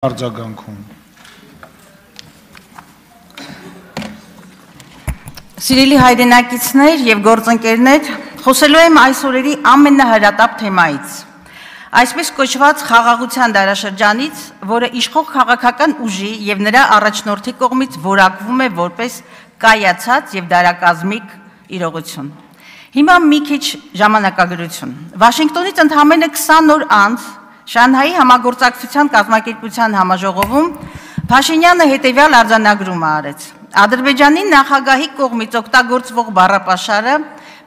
արձագանքում։ Սիրելի հայրենակիցներ եւ գործընկերներ, խոսելու եմ այս օրերի ամենահրատապ թեմայից։ Այսպես կոչված խաղաղության դարաշրջանից, որը իշխող քաղաքական ուժի եւ նրա առաջնորդի կողմից որակվում է որպես կայացած եւ դարակազմիկ իրողություն։ Հիմա մի քիչ ժամանակագրություն։ Վաշինգտոնից ընդամենը 20 օր անց Շանհայի համագործակցության կազմակերպության համաժողովում Փաշինյանը հետևյալ արձանագրումը արեց. Ադրբեջանի նախագահի կողմից օգտագործվող բառապաշարը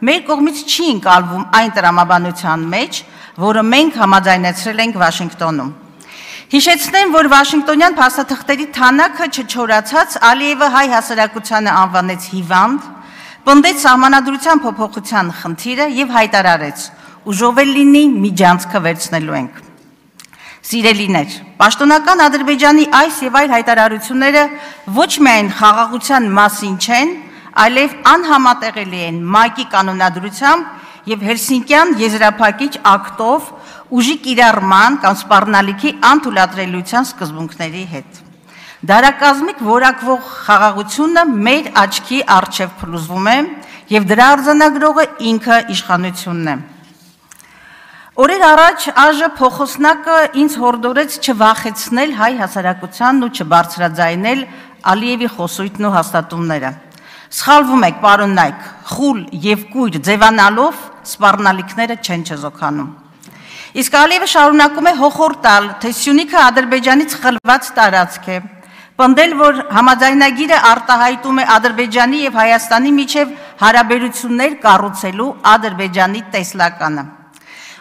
մեր կողմից չի ընկալվում այն տրամաբանության մեջ, որը մենք համաձայնեցրել ենք Վաշինգտոնում։ Հիշեցնեմ, որ վաշինգտոնյան փաստաթղթերի թանակը չչորացած Ալիևը հայ հասարակությանը անվանեց հիվանդ, պնդեց սահմանադրության փոփոխության խնդիրը եւ հայտարարեց. ուժով էլ լինի միջանցքը վերցնելու ենք։ Սիրելիներ, պաշտոնական Ադրբեջանի այս եւ այլ հայտարարությունները ոչ միայն խաղաղության մասին չեն, այլև անհամատեղելի են ՄԱԿ-ի կանոնադրությամբ եւ Հելսինկյան եզրափակիչ ակտով ուժի կիրառման կամ սպառնալիքի անթույլատրելիության սկզբունքների հետ։ Դարակազմիկ որակվող խաղաղությունը մեր աչքի առջև փլուզվում է եւ դրա արձանագրողը ինքը իշխանությունն է։ Օրեր առաջ ԱԺ փոխոսնակը ինձ հորդորեց չվախեցնել հայ հասարակությանն ու չբարձրաձայնել Ալիևի խոսույթն ու հաստատումները։ Սխալվում եք, պարոն Նայք, խուլ եւ կույր ձևանալով սպառնալիքները չեն չզոքանում։ Իսկ Ալիևը շարունակում է հոխորտալ, թե Սյունիքը Ադրբեջանից խլված տարածք է, պնդել, որ համաձայնագիրը արտահայտում է Ադրբեջանի եւ Հայաստանի միջև հարաբերություններ կառուցելու Ադրբեջանի տեսլականը։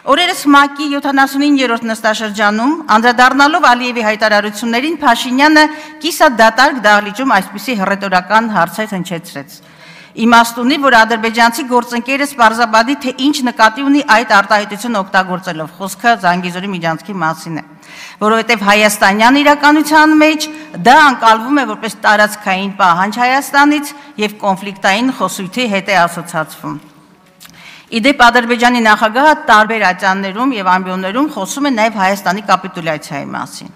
Օրերս ՄԱԿ-ի 79-րդ նստաշրջանում անդրադառնալով Ալիևի հայտարարություններին Փաշինյանը կիսադատարկ դահլիճում այսպիսի հռետորական հարցեր հնչեցրեց։ Իմաստ ունի, որ ադրբեջանցի գործընկերս պարզաբանի, թե ինչ նկատի ունի այդ արտահայտությունը օգտագործելով, խոսքը Զանգեզուրի միջանցքի մասին է, որովհետև հայաստանյան իրականության մեջ դա ընկալվում է որպես տարածքային պահանջ Հայաստանից եւ կոնֆլիկտային խոսույթի հետ է ասոցացվում։ Իդեպ Ադրբեջանի նախագահը տարբեր ատյաններում եւ ամբիոններում խոսում է նաեւ Հայաստանի կապիտուլյացիայի մասին։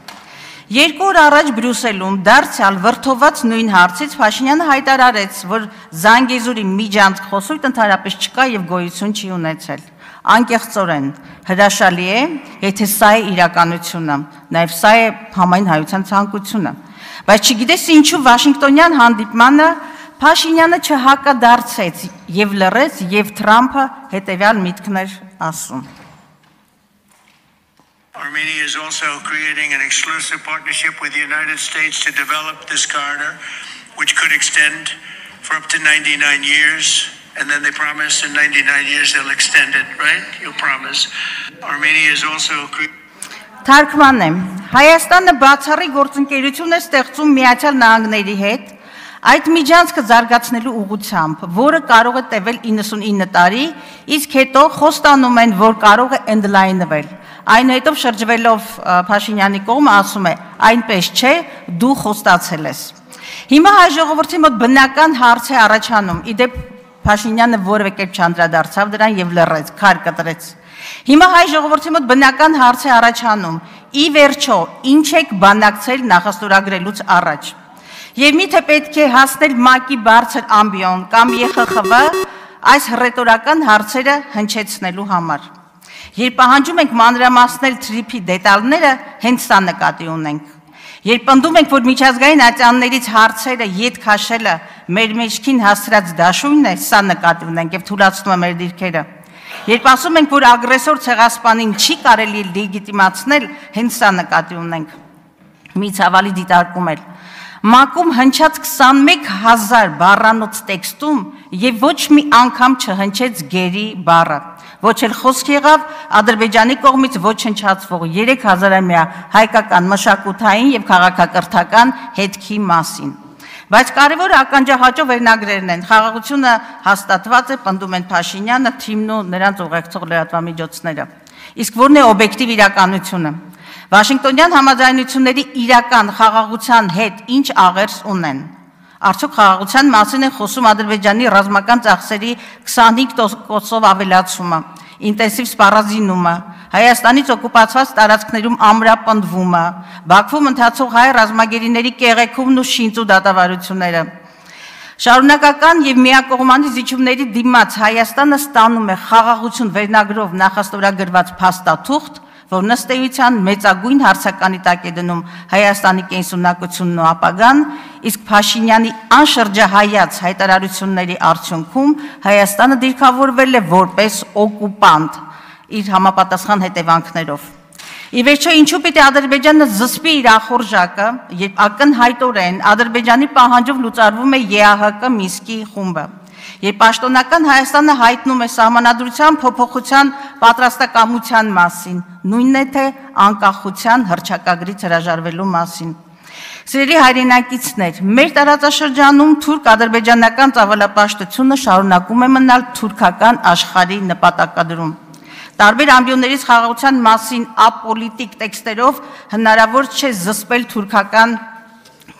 2 օր առաջ Բրյուսելում դարձյալ վրթոված նույն հարցից Փաշինյանը հայտարարեց, որ Զանգեզուրի միջանցք խոսույթ ընդհանրապես չկա եւ գոյություն չի ունեցել։ Անկեղծորեն հրաշալի է, եթե սա է իրականությունը, նաեւ սա է համայն հայության ցանկությունը։ Բայց չգիտես ինչու Վաշինգտոնյան հանդիպմանը Փաշինյանը չհակադարձեց եւ լռեց եւ Թրամփը հետեւյալ միտքն էր ասում։ Armenia is also creating an exclusive partnership with the United States to develop this corridor, which could extend for up to 99 years. And then they promise in 99 years they'll extend it, right? You'll promise. Armenia is also Թարգմանեմ, Հայաստանը բացառիկ գործընկերություն է ստեղծում Միացյալ Նահանգների հետ, այդ միջանցքը զարգացնելու ուղղությամբ, որը կարող է տևել 99 տարի, իսկ հետո խոստանում են, որ կարող է ընդլայնվել։ Այնուհետև շրջվելով Փաշինյանի կողմը ասում է, այնպես չէ, դու խոստացել ես։ Հիմա հայ ժողովրդի մոտ բնական հարց է առաջանում, իդեպ Փաշինյանը որևէ կերպ չանդրադարձավ դրան եւ լռեց, քար կտրեց։ Հիմա հայ ժողովրդի մոտ բնական հարց է առաջանում, ի վերջո, ինչ եք բանակցել նախաստորագրելուց առաջ։ Եվ միթե պետք է հասնել ՄԱԿ-ի բարձր ամբիոն կամ ԵԽԽՎ այս հռետորական հարցերը հնչեցնելու համար։ Երբ պահանջում ենք մանրամասնել թրիփի դետալները, հենց սա նկատի ունենք։ Երբ պնդում ենք, որ միջազգային ատյաններից հարցերը ետ քաշելը մեր մեջքին հասցրած դաշույնն է, սա նկատի ունենք եւ թուլացնում է մեր դիրքերը։ Երբ ասում ենք, որ ագրեսոր ցեղասպանին չի կարելի լեգիտիմացնել, հենց սա նկատի ունենք։ Մի ցավալի դիտարկում է։ ՄԱԿ-ում հնչած 21000 բառանոց տեքստում եւ ոչ մի անգամ չհնչեց գերի բառը։ Ոչ էլ խոսք եղավ Ադրբեջանի կողմից ոչնչացվող 3000-ամյա հայկական մշակութային եւ քաղաքակրթական հետքի մասին։ Բայց կարևորը ականջահաճո վերնագրերն են։ Խաղաղությունը հաստատված է, պնդում են Փաշինյանը, թիմն ու նրանց ուղեկցող լրատվամիջոցները։ Իսկ ո՞րն է օբյեկտիվ իրականությունը։ Վաշինգտոնյան համաձայնությունների իրական խաղաղության հետ ինչ աղերս ունեն։ Արդյոք խաղաղության մասին է խոսում Ադրբեջանի ռազմական ծախսերի 25%-ով ավելացումը, ինտենսիվ սպառազինումը, Հայաստանից օկուպացված տարածքներում ամրապնդվումը, Բաքվում ընթացող հայ ռազմագերիների կեղեքումն ու շինծու դատավարությունները։ Շարունակական եւ միակողմանի զիջումների դիմաց Հայաստանը ստանում է խաղաղություն վերնագրով նախաստորագրված փաստաթուղթ, որ ըստ էության մեծագույն հարցականի տակ է դնում Հայաստանի կենսունակությունն ու ապագան, իսկ Փաշինյանի անշրջահայաց հայտարարությունների արդյունքում Հայաստանը դիրքավորվել է որպես օկուպանտ իր համապատասխան հետևանքներով։ Ի վերջո, ինչու պիտի Ադրբեջանը զսպի իր ախորժակը, երբ ակնհայտորեն Ադրբեջանի պահանջով լուծարվում է ԵԱՀԿ Մինսկի խումբը, երբ պաշտոնական Հայաստանը հայտնում է սահմանադրության փոփոխության պատրաստակամության մասին, նույնն է թե անկախության հռչակագրից հրաժարվելու մասին։ Սիրելի հայրենակիցներ, մեր տարածաշրջանում թուրք-ադրբեջանական ծավալապաշտությունը շարունակում է մնալ թուրքական աշխարհի նպատակադրում։ Տարբեր ամբիոններից խաղաղության մասին ապոլիտիկ տեքստերով հնարավոր չէ զսպել թուրքական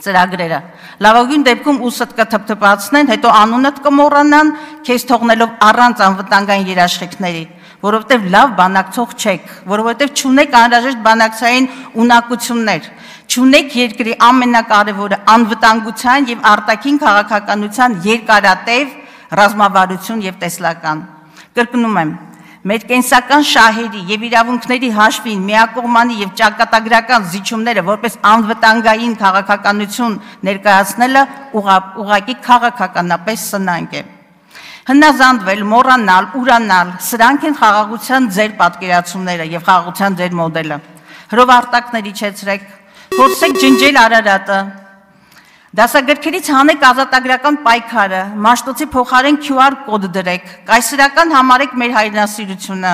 ծրագրերը։ Լավագույն դեպքում ուսդ կթփթփացնեն, հետո անունդ կմոռանան, քեզ թողնելով առանց անվտանգային երաշխիքների, որովհետև լավ բանակցող չեք, որովհետև չունեք անհրաժեշտ բանակցային ունակություններ, չունեք երկրի ամենակարևորը անվտանգության եւ արտաքին քաղաքականության երկարատև ռազմավարություն եւ տեսլական։ Կրկնում եմ, մեր կենսական շահերի եւ իրավունքների հաշվին միակողմանի եւ ճակատագրական զիջումները որպես անվտանգային քաղաքականություն ներկայացնելը ուղղակի քաղաքականապես սնանկ է։ Հնազանդվել, մոռանալ, ուրանալ, սրանք են խաղաղության ձեր պատկերացումները եւ խաղաղության ձեր մոդելը։ Հրով արտակներ իջեցրեք, փորձեք ջնջել Արարատը, դասագրքերից հանեք ազատագրական պայքարը, մաշտոցի փոխարեն QR կոդ դրեք, կայսրական համարեք մեր հայրենասիրությունը,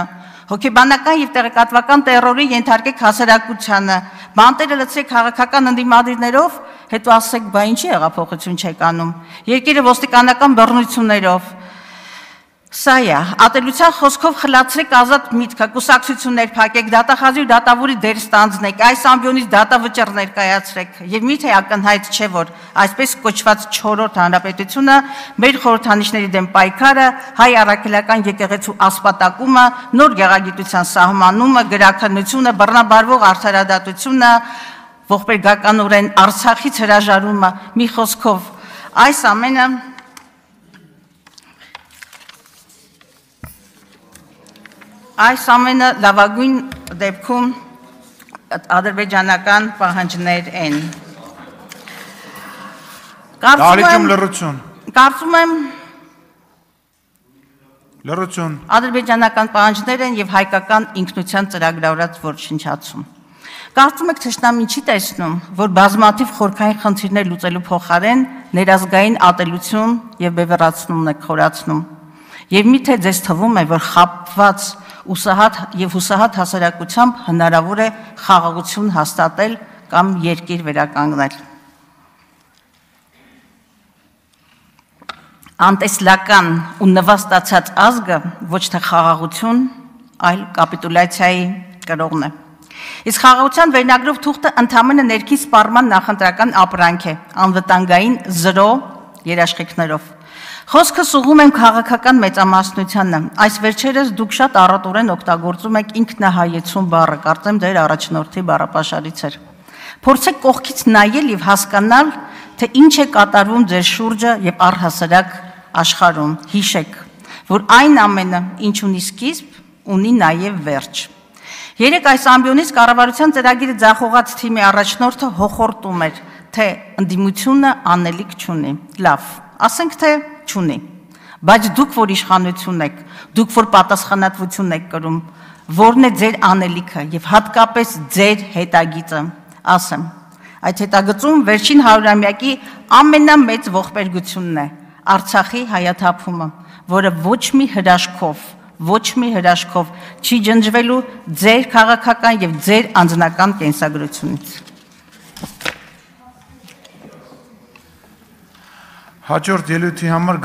հոգեբանական եւ տեղեկատվական տերորի ենթարկեք հասարակությանը, բանտերը լցրեք քաղաքական ընդդիմադիրներով, հետո ասեք, բա ինչի հեղափոխություն չեք անում, երկիրը ոստիկանական բռնություններով։ Սա է, ատելության խոսքով խլացրեք ազատ միտքը, կուսակցություններ փակեք, դատախազի ու դատավորի դեր ստանձնեք, այս ամբիոնից դատավճիռներ կայացրեք, եւ միթե ակնհայտ չէ, որ այսպես կոչված 4-րդ հանրապետությունը մեր խորհրդանիշների դեմ պայքարը, հայ առաքելական եկեղեցու ասպատակումը, նոր գեղագիտության սահմանումը, գրաքննությունը, բռնաբարվող արդարադատությունը, ողբերգականորեն Արցախից հրաժարումը, մի խոսքով, այս ամենը լավագույն դեպքում ադրբեջանական պահանջներ են։ Կարծում եմ ադրբեջանական պահանջներ են եւ հայկական ինքնության ծրագրավորած ոչնչացում։ Կարծում եք թշնամին չի տեսնում, որ բազմաթիվ խորքային խնդիրներ լուծելու փոխարեն ներազգային ատելություն եւ բևեռացումն է խորացնում։ Եվ միթե ձեզ թվում է, որ խաբված եւ հուսահատ հասարակությամբ հնարավոր է խաղաղություն հաստատել կամ երկիր վերականգնել։ Անտեսլական ու նվաստացած ազգը ոչ թե խաղաղություն, այլ կապիտուլյացիայի կրողն է։ Իսկ խաղաղության վերնագրով թուղթը ընդամենը ներքին սպառման նախընտրական ապրանք է, անվտանգային 0 երաշխիքներով։ Խոսքս ուղղում եմ քաղաքական մեծամասնությանը, այս վերջերս դուք շատ առատորեն օգտագործում եք ինքնահայեցում բառը, կարծեմ դեր առաջնորդի բառապաշարից էր։ Փորձեք կողքից նայել եւ հասկանալ, թե ինչ է կատարվում ձեր շուրջը եւ առհասարակ աշխարհում։ Հիշեք, որ այն ամենը, ինչ ունի սկիզբ, ունի նաեւ վերջ։ Երեք այս ամբիոնից կառավարության ծրագիրը ձախողած թիմի առաջնորդը հոխորտում էր, թե ընդդիմությունը անելիք չունի։ Լավ, ասենք թե չունի, բայց դուք որ իշխանություն եք, դուք որ պատասխանատվություն եք կրում, որն է ձեր անելիքը եւ հատկապես ձեր հետագիծը, ասեմ, այդ հետագծում վերջին 100-ամյակի ամենամեծ ողբերգությունն է Արցախի հայաթափումը, որը ոչ մի հրաշքով չի ջնջվելու ձեր քաղաքական եւ ձեր անձնական կենսագրությունից։ Հաջորդ ելույթի համար